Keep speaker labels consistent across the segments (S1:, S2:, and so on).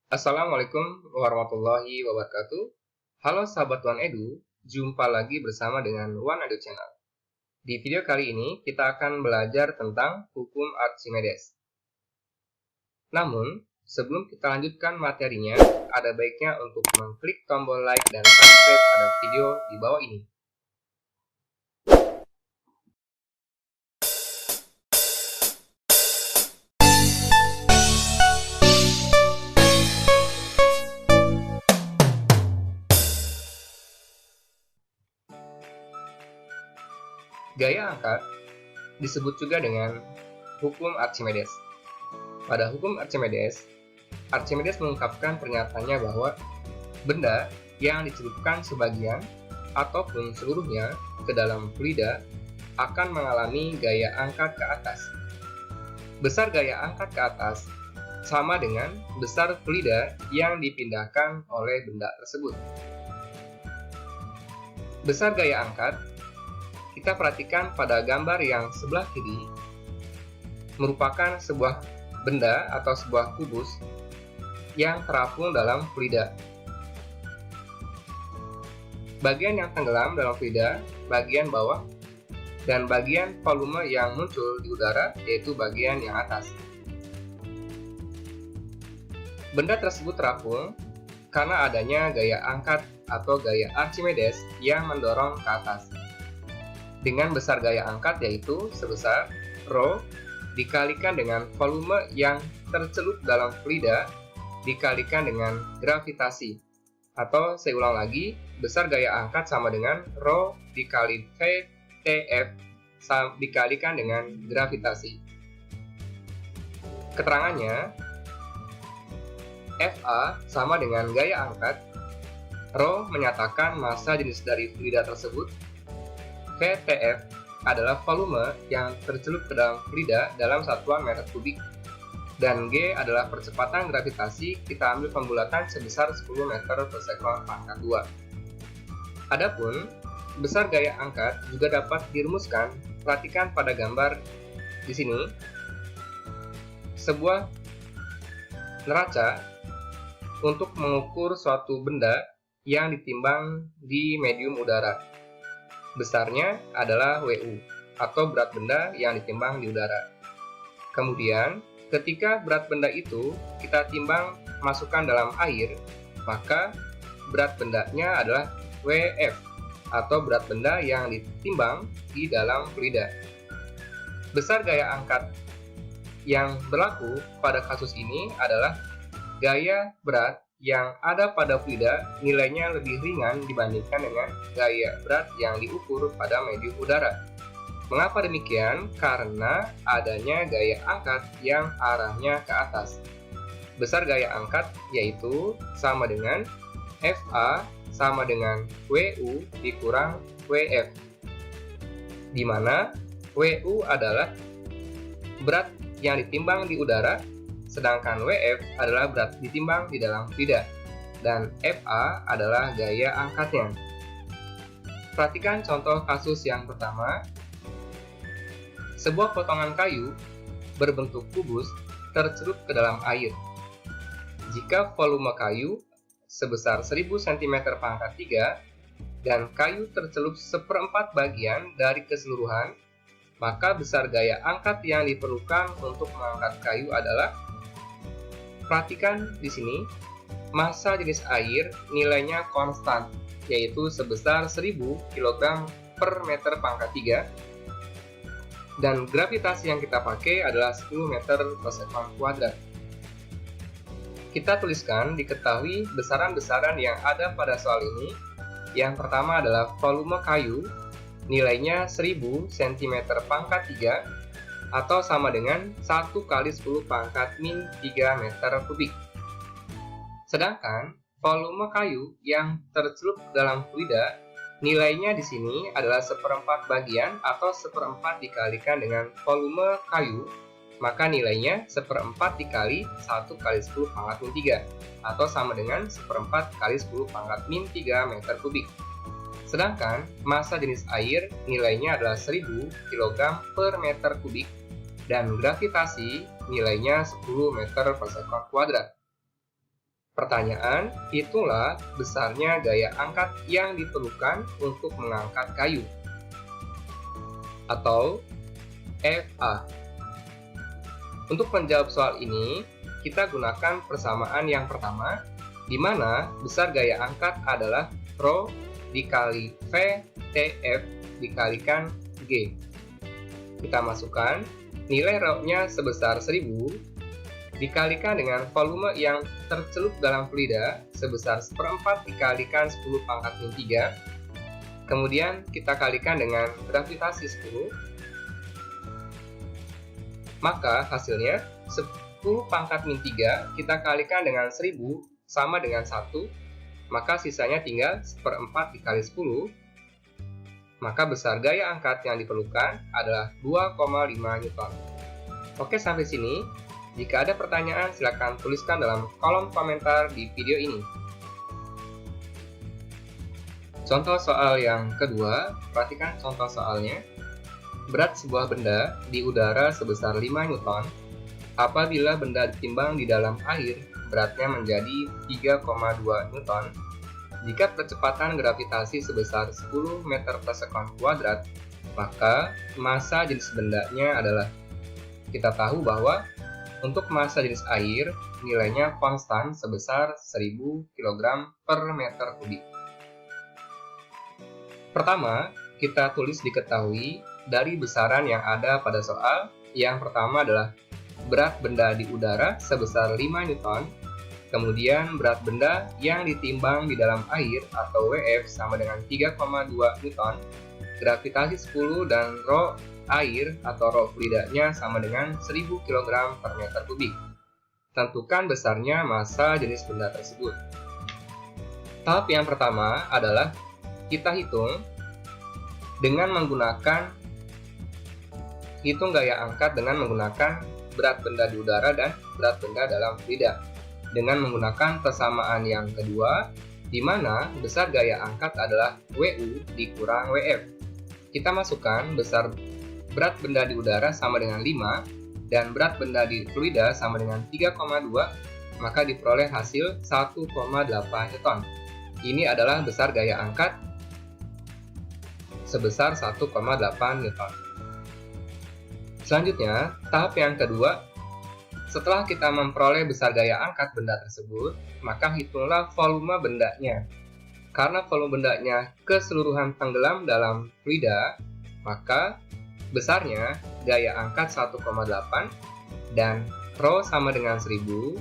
S1: Assalamualaikum warahmatullahi wabarakatuh. Halo sahabat One Edu, jumpa lagi bersama dengan One Edu Channel. Di video kali ini kita akan belajar tentang hukum Archimedes. Namun, sebelum kita lanjutkan materinya, ada baiknya untuk mengklik tombol like dan subscribe pada video di bawah ini. Gaya angkat disebut juga dengan hukum Archimedes. Pada hukum Archimedes, Archimedes mengungkapkan pernyataannya bahwa benda yang dicelupkan sebagian ataupun seluruhnya ke dalam fluida akan mengalami gaya angkat ke atas. Besar gaya angkat ke atas sama dengan besar fluida yang dipindahkan oleh benda tersebut. Besar gaya angkat kita perhatikan pada gambar yang sebelah kiri merupakan sebuah benda atau sebuah kubus yang terapung dalam fluida. Bagian yang tenggelam dalam fluida, bagian bawah, dan bagian volume yang muncul di udara yaitu bagian yang atas. Benda tersebut terapung karena adanya gaya angkat atau gaya Archimedes yang mendorong ke atas. Dengan besar gaya angkat yaitu sebesar Rho dikalikan dengan volume yang tercelup dalam fluida dikalikan dengan gravitasi. Atau saya ulang lagi, besar gaya angkat sama dengan Rho dikali VTF dikalikan dengan gravitasi. Keterangannya, Fa sama dengan gaya angkat, Rho menyatakan massa jenis dari fluida tersebut, VTF adalah volume yang tercelup ke dalam fluida dalam satuan meter kubik, dan G adalah percepatan gravitasi. Kita ambil pembulatan sebesar 10 meter per sekon pangkat 2. Adapun besar gaya angkat juga dapat dirumuskan. Perhatikan pada gambar di sini, sebuah neraca untuk mengukur suatu benda yang ditimbang di medium udara. Besarnya adalah WU atau berat benda yang ditimbang di udara. Kemudian, ketika berat benda itu kita timbang masukkan dalam air, maka berat bendanya adalah WF atau berat benda yang ditimbang di dalam fluida. Besar gaya angkat yang berlaku pada kasus ini adalah gaya berat yang ada pada fluida nilainya lebih ringan dibandingkan dengan gaya berat yang diukur pada medium udara. Mengapa demikian? Karena adanya gaya angkat yang arahnya ke atas. Besar gaya angkat yaitu sama dengan Fa sama dengan Wu dikurang Wf, di mana Wu adalah berat yang ditimbang di udara, sedangkan Wf adalah berat ditimbang di dalam fluida, dan Fa adalah gaya angkatnya. Perhatikan contoh kasus yang pertama. Sebuah potongan kayu berbentuk kubus tercelup ke dalam air. Jika volume kayu sebesar 1000 cm pangkat 3 dan kayu tercelup seperempat bagian dari keseluruhan, maka besar gaya angkat yang diperlukan untuk mengangkat kayu adalah, perhatikan di sini, massa jenis air nilainya konstan, yaitu sebesar 1000 kg per meter pangkat 3, dan gravitasi yang kita pakai adalah 10 meter per sekon kuadrat. Kita tuliskan diketahui besaran-besaran yang ada pada soal ini. Yang pertama adalah volume kayu, nilainya 1000 cm pangkat 3, atau sama dengan 1 kali 10 pangkat min 3 meter kubik. Sedangkan volume kayu yang tercelup dalam fluida nilainya di sini adalah seperempat bagian atau seperempat dikalikan dengan volume kayu, maka nilainya seperempat dikali 1 kali 10 pangkat min 3, atau sama dengan seperempat kali 10 pangkat min 3 meter kubik. Sedangkan massa jenis air nilainya adalah 1000 kg per meter kubik, dan gravitasi nilainya 10 meter per sekon kuadrat. Pertanyaan, itulah besarnya gaya angkat yang diperlukan untuk mengangkat kayu. Atau FA. Untuk menjawab soal ini, kita gunakan persamaan yang pertama, di mana besar gaya angkat adalah Rho dikali V TF dikalikan G. Kita masukkan nilai Rho-nya sebesar 1000 dikalikan dengan volume yang tercelup dalam fluida sebesar 1/4 dikalikan 10 pangkat min 3. Kemudian kita kalikan dengan gravitasi 10. Maka hasilnya 10 pangkat min 3 kita kalikan dengan 1000 sama dengan 1. Maka sisanya tinggal 1/4 dikali 10. Maka besar gaya angkat yang diperlukan adalah 2,5 Newton. Oke, sampai sini. Jika ada pertanyaan, silakan tuliskan dalam kolom komentar di video ini. Contoh soal yang kedua, perhatikan contoh soalnya. Berat sebuah benda di udara sebesar 5 Newton. Apabila benda ditimbang di dalam air, beratnya menjadi 3,2 Newton. Jika percepatan gravitasi sebesar 10 meter per sekon kuadrat, maka massa jenis bendanya adalah, kita tahu bahwa untuk massa jenis air, nilainya konstan sebesar 1000 kg per meter kubik. Pertama, kita tulis diketahui dari besaran yang ada pada soal. Yang pertama adalah berat benda di udara sebesar 5 Newton, kemudian berat benda yang ditimbang di dalam air atau WF sama dengan 3,2 Newton, gravitasi 10 dan Rho air atau Rho fluidanya sama dengan 1000 kg per meter kubik. Tentukan besarnya massa jenis benda tersebut. Tahap yang pertama adalah kita hitung dengan menggunakan gaya angkat dengan menggunakan berat benda di udara dan berat benda dalam fluida. Dengan menggunakan persamaan yang kedua, di mana besar gaya angkat adalah WU dikurang WF. Kita masukkan besar berat benda di udara sama dengan 5 dan berat benda di fluida sama dengan 3,2, maka diperoleh hasil 1,8 Newton. Ini adalah besar gaya angkat sebesar 1,8 Newton. Selanjutnya, tahap yang kedua, setelah kita memperoleh besar gaya angkat benda tersebut, maka hitunglah volume bendanya. Karena volume bendanya keseluruhan tenggelam dalam fluida, maka besarnya gaya angkat 1,8 dan Rho sama dengan 1000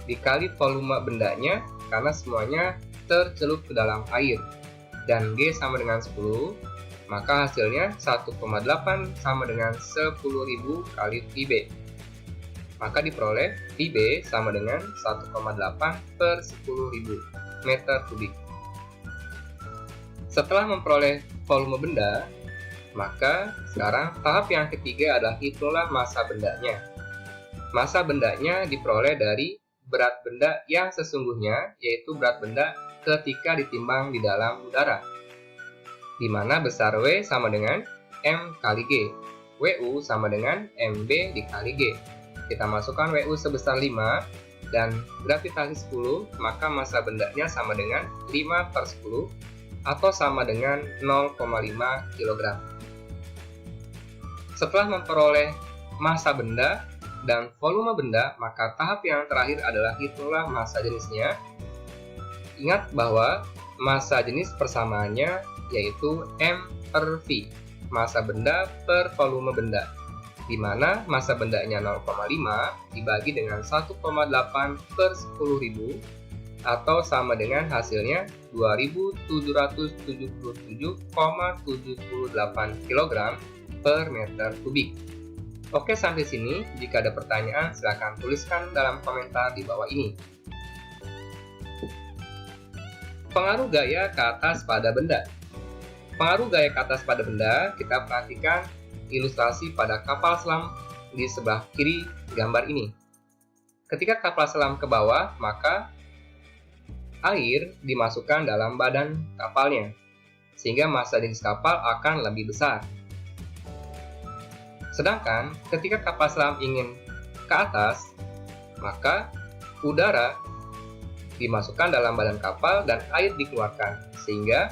S1: dikali volume bendanya karena semuanya tercelup ke dalam air, dan G sama dengan 10, maka hasilnya 1,8 sama dengan 10.000 kali Pb. Maka diperoleh Pb sama dengan 1,8 per 10.000 meter kubik. Setelah memperoleh volume benda, maka sekarang tahap yang ketiga adalah hitunglah massa bendanya. Massa bendanya diperoleh dari berat benda yang sesungguhnya, yaitu berat benda ketika ditimbang di dalam udara, di mana besar W sama dengan M kali G. WU sama dengan MB dikali G. Kita masukkan WU sebesar 5 dan gravitasi 10, maka massa bendanya sama dengan 5 per 10 atau sama dengan 0,5 kg. Setelah memperoleh massa benda dan volume benda, maka tahap yang terakhir adalah hitunglah massa jenisnya. Ingat bahwa massa jenis persamaannya yaitu M per V, massa benda per volume benda, di mana massa bendanya 0,5 dibagi dengan 1,8 per 10.000 atau sama dengan hasilnya 2777,78 kg per meter kubik. Oke, sampai sini. Jika ada pertanyaan, silakan tuliskan dalam komentar di bawah ini. Pengaruh gaya ke atas pada benda. Pengaruh gaya ke atas pada benda, kita perhatikan ilustrasi pada kapal selam di sebelah kiri gambar ini. Ketika kapal selam ke bawah, maka air dimasukkan dalam badan kapalnya, sehingga massa jenis kapal akan lebih besar. Sedangkan ketika kapal selam ingin ke atas, maka udara dimasukkan dalam badan kapal dan air dikeluarkan, sehingga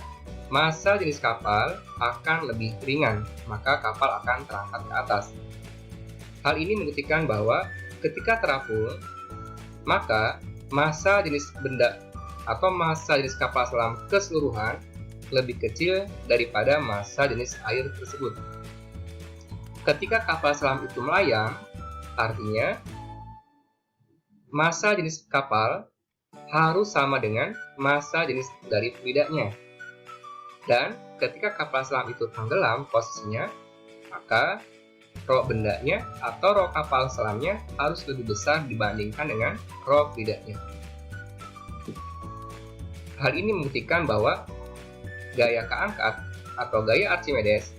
S1: massa jenis kapal akan lebih ringan, maka kapal akan terangkat ke atas. Hal ini membuktikan bahwa ketika terapung, maka massa jenis benda atau massa jenis kapal selam keseluruhan lebih kecil daripada massa jenis air tersebut. Ketika kapal selam itu melayang, artinya massa jenis kapal harus sama dengan massa jenis dari fluidanya. Dan ketika kapal selam itu tenggelam posisinya, maka rho bendanya atau rho kapal selamnya harus lebih besar dibandingkan dengan rho fluidanya. Hal ini membuktikan bahwa gaya keangkat atau gaya Archimedes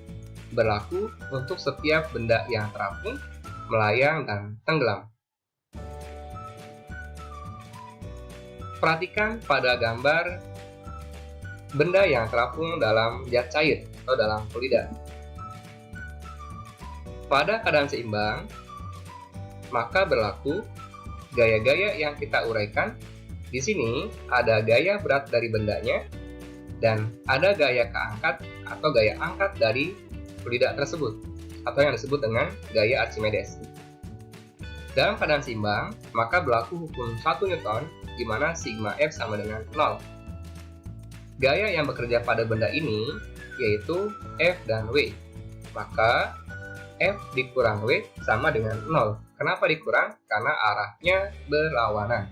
S1: berlaku untuk setiap benda yang terapung, melayang, dan tenggelam. Perhatikan pada gambar benda yang terapung dalam zat cair atau dalam fluida. Pada keadaan seimbang, maka berlaku gaya-gaya yang kita uraikan. Di sini ada gaya berat dari bendanya dan ada gaya keangkat atau gaya angkat dari fluida tersebut atau yang disebut dengan gaya Archimedes. Dalam keadaan seimbang, maka berlaku hukum 1 Newton di mana sigma F sama dengan 0. Gaya yang bekerja pada benda ini yaitu F dan W. Maka F dikurang W sama dengan 0. Kenapa dikurang? Karena arahnya berlawanan.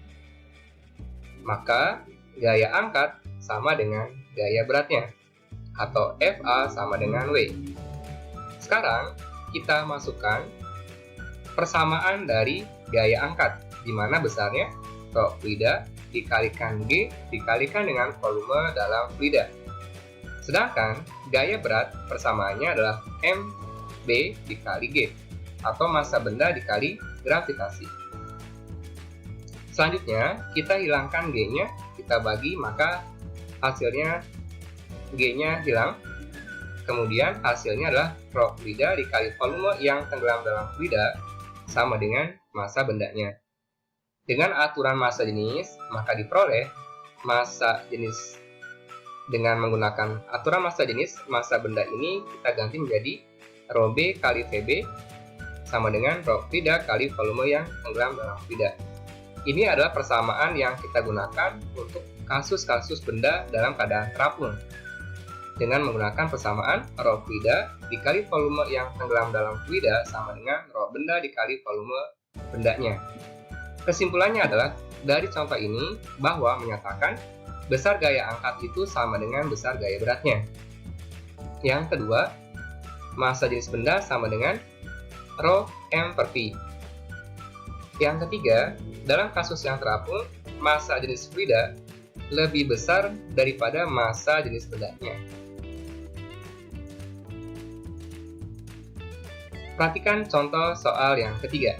S1: Maka gaya angkat sama dengan gaya beratnya, atau FA sama dengan W. Sekarang kita masukkan persamaan dari gaya angkat, di mana besarnya rho fluida dikalikan G dikalikan dengan volume dalam fluida. Sedangkan gaya berat persamaannya adalah mB dikali G, atau massa benda dikali gravitasi. Selanjutnya, kita hilangkan G-nya, kita bagi, maka hasilnya G-nya hilang. Kemudian hasilnya adalah rho fluida dikali volume yang tenggelam dalam fluida sama dengan massa bendanya. Dengan aturan massa jenis, maka diperoleh massa jenis dengan menggunakan aturan massa jenis. Massa benda ini kita ganti menjadi rho B kali VB sama dengan rho fluida kali volume yang tenggelam dalam fluida. Ini adalah persamaan yang kita gunakan untuk kasus-kasus benda dalam keadaan terapung. Dengan menggunakan persamaan rho fluida dikali volume yang tenggelam dalam fluida sama dengan rho benda dikali volume bendanya. Kesimpulannya adalah, dari contoh ini bahwa menyatakan besar gaya angkat itu sama dengan besar gaya beratnya. Yang kedua, massa jenis benda sama dengan rho m per pi. Yang ketiga, dalam kasus yang terapung, massa jenis fluida lebih besar daripada massa jenis bendanya. Perhatikan contoh soal yang ketiga.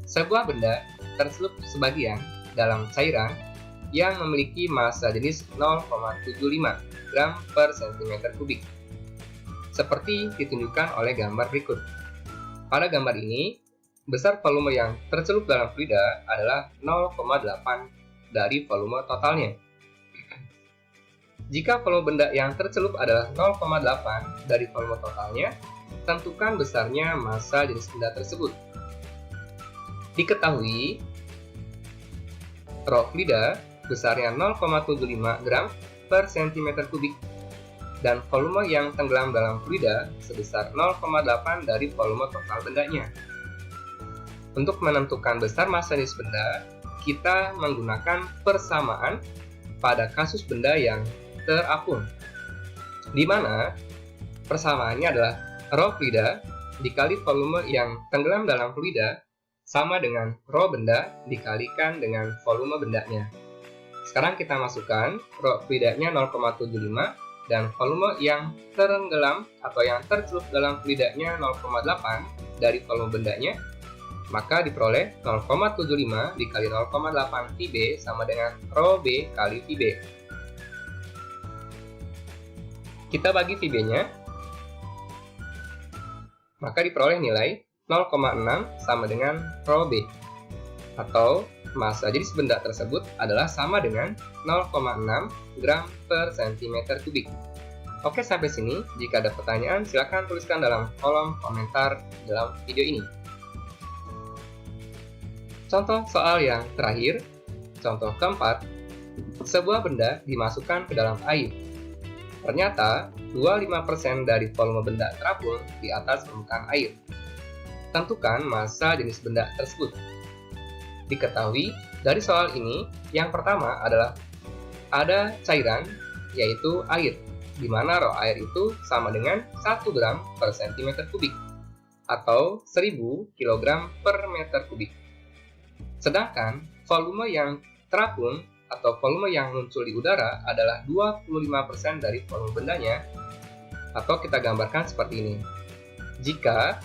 S1: Sebuah benda tercelup sebagian dalam cairan yang memiliki massa jenis 0,75 gram per cm kubik, seperti ditunjukkan oleh gambar berikut. Pada gambar ini, besar volume yang tercelup dalam fluida adalah 0,8 dari volume totalnya. Jika volume benda yang tercelup adalah 0,8 dari volume totalnya, tentukan besarnya massa jenis benda tersebut. Diketahui, rho fluida besarnya 0,75 gram per cm kubik dan volume yang tenggelam dalam fluida sebesar 0,8 dari volume total bendanya. Untuk menentukan besar massa jenis benda, kita menggunakan persamaan pada kasus benda yang terapung, di mana persamaannya adalah rho fluida dikali volume yang tenggelam dalam fluida sama dengan rho benda dikalikan dengan volume bendanya. Sekarang kita masukkan rho fluidanya 0,75 dan volume yang tenggelam atau yang tercelup dalam fluidanya 0,8 dari volume bendanya, maka diperoleh 0,75 dikali 0,8 Vb sama dengan rho B kali Vb. Kita bagi Vb-nya, maka diperoleh nilai 0,6 sama dengan rho B, atau massa jenis benda tersebut adalah sama dengan 0,6 gram per cm kubik. Oke, sampai sini. Jika ada pertanyaan, silakan tuliskan dalam kolom komentar dalam video ini. Contoh soal yang terakhir, contoh keempat, sebuah benda dimasukkan ke dalam air. Ternyata, 25% dari volume benda terapung di atas permukaan air. Tentukan massa jenis benda tersebut. Diketahui dari soal ini, yang pertama adalah ada cairan, yaitu air, di mana rho air itu sama dengan 1 gram per cm kubik, atau 1000 kg per meter kubik. Sedangkan volume yang terapung atau volume yang muncul di udara adalah 25% dari volume bendanya, atau kita gambarkan seperti ini. Jika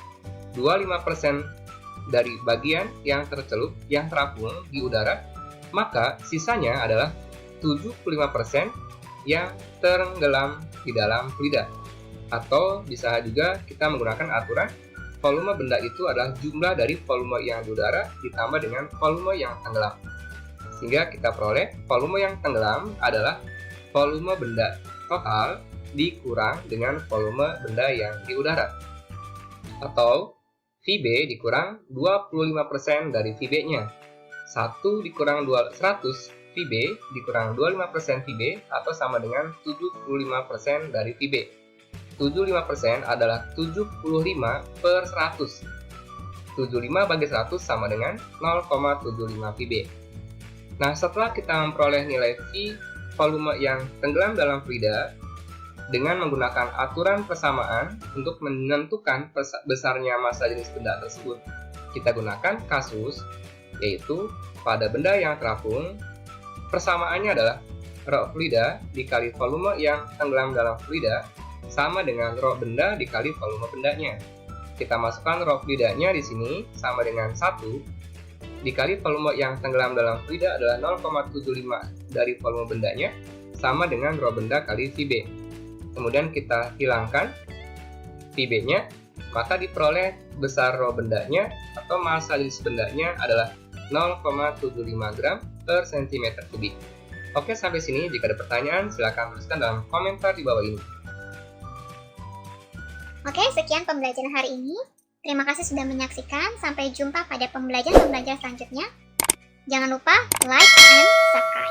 S1: 25% dari bagian yang tercelup yang terapung di udara, maka sisanya adalah 75% yang tenggelam di dalam fluida. Atau bisa juga kita menggunakan aturan volume benda itu adalah jumlah dari volume yang di udara ditambah dengan volume yang tenggelam. Sehingga kita peroleh volume yang tenggelam adalah volume benda total dikurang dengan volume benda yang di udara. Atau VB dikurang 25% dari VB-nya. 1 dikurang 100 VB dikurang 25% VB atau sama dengan 75% dari VB. 75% adalah 75 per 100. 75 bagi 100 sama dengan 0,75 VB. Nah, setelah kita memperoleh nilai V volume yang tenggelam dalam fluida dengan menggunakan aturan persamaan untuk menentukan besarnya massa jenis benda tersebut, kita gunakan kasus, yaitu pada benda yang terapung, persamaannya adalah rho fluida dikali volume yang tenggelam dalam fluida sama dengan rho benda dikali volume bendanya. Kita masukkan rho fluidanya di sini sama dengan 1 dikali volume yang tenggelam dalam fluida adalah 0,75 dari volume bendanya sama dengan rho benda kali VB. Kemudian kita hilangkan VB-nya, maka diperoleh besar rho bendanya atau massa jenis bendanya adalah 0,75 gram per cm kubik. Oke, sampai sini. Jika ada pertanyaan, silakan tuliskan dalam komentar di bawah ini.
S2: Oke, sekian pembelajaran hari ini. Terima kasih sudah menyaksikan. Sampai jumpa pada pembelajaran selanjutnya. Jangan lupa like and subscribe.